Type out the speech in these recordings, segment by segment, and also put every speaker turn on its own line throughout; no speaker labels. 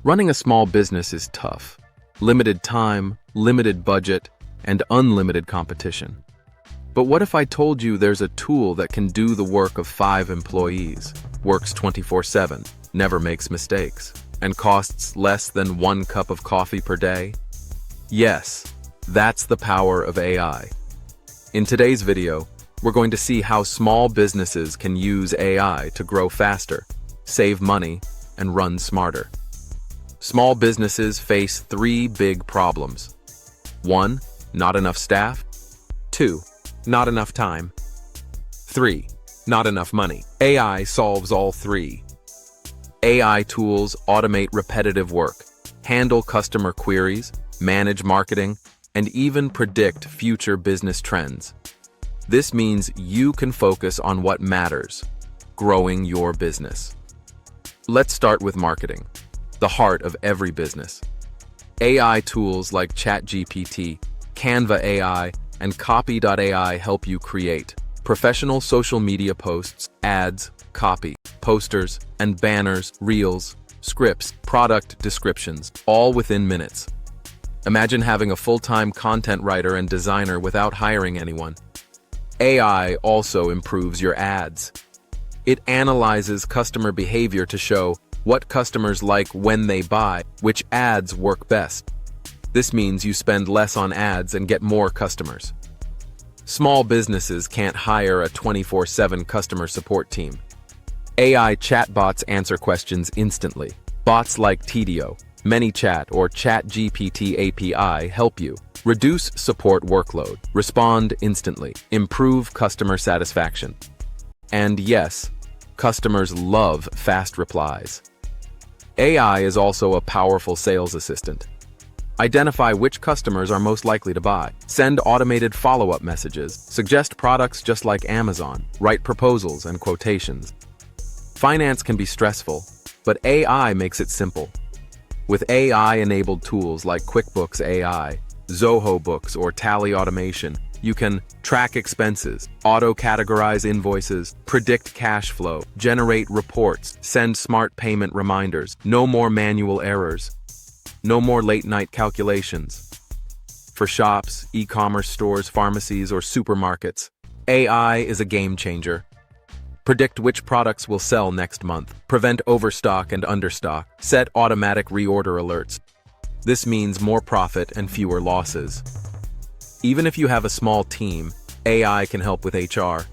Running a small business is tough. Limited time, limited budget, and unlimited competition. But what if I told you there's a tool that can do the work of 5 employees, works 24/7, never makes mistakes, and costs less than 1 cup of coffee per day? Yes, that's the power of AI. In today's video, we're going to see how small businesses can use AI to grow faster, save money, and run smarter. Small businesses face 3 big problems. 1. Not enough staff. 2. Not enough time. 3. Not enough money. AI solves all 3. AI tools automate repetitive work, handle customer queries, manage marketing, and even predict future business trends. This means you can focus on what matters, growing your business. Let's start with marketing, the heart of every business. AI tools like chatgpt, Canva AI, and copy.ai help you create professional social media posts, ads, copy, posters, and banners, reels, scripts, product descriptions, all within minutes. Imagine having a full-time content writer and designer without hiring anyone. AI also improves your ads. It analyzes customer behavior to show what customers like when they buy, which ads work best. This means you spend less on ads and get more customers. Small businesses can't hire a 24/7 customer support team. AI chatbots answer questions instantly. Bots like TDO, ManyChat, or ChatGPT API help you reduce support workload, respond instantly, improve customer satisfaction. And yes, customers love fast replies. AI is also a powerful sales assistant. Identify which customers are most likely to buy, send automated follow-up messages, suggest products just like Amazon, write proposals and quotations. Finance can be stressful, but AI makes it simple. With AI-enabled tools like QuickBooks AI, Zoho Books, or Tally Automation, you can track expenses, auto-categorize invoices, predict cash flow, generate reports, send smart payment reminders. No more manual errors. No more late-night calculations. For shops, e-commerce stores, pharmacies, or supermarkets, AI is a game-changer. Predict which products will sell next month, prevent overstock and understock, set automatic reorder alerts. This means more profit and fewer losses. Even if you have a small team, AI can help with HR.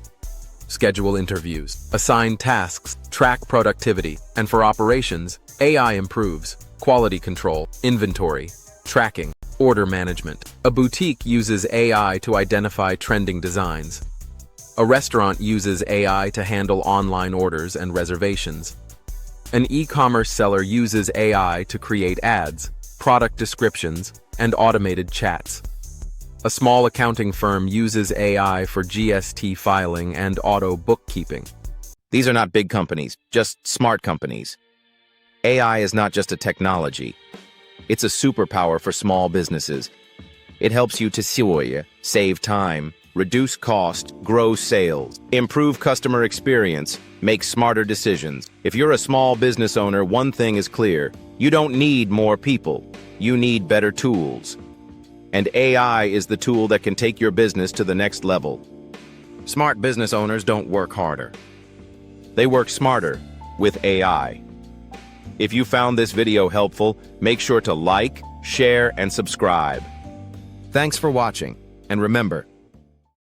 Schedule interviews, assign tasks, track productivity, and for operations, AI improves quality control, inventory, tracking, order management. A boutique uses AI to identify trending designs. A restaurant uses AI to handle online orders and reservations. An e-commerce seller uses AI to create ads, product descriptions, and automated chats. A small accounting firm uses AI for GST filing and auto bookkeeping.
These are not big companies, just smart companies. AI is not just a technology. It's a superpower for small businesses. It helps you to save time, reduce cost, grow sales, improve customer experience, make smarter decisions. If you're a small business owner, one thing is clear. You don't need more people. You need better tools. And AI is the tool that can take your business to the next level. Smart business owners don't work harder. They work smarter with AI. If you found this video helpful, make sure to like, share, and subscribe. Thanks for watching, and remember,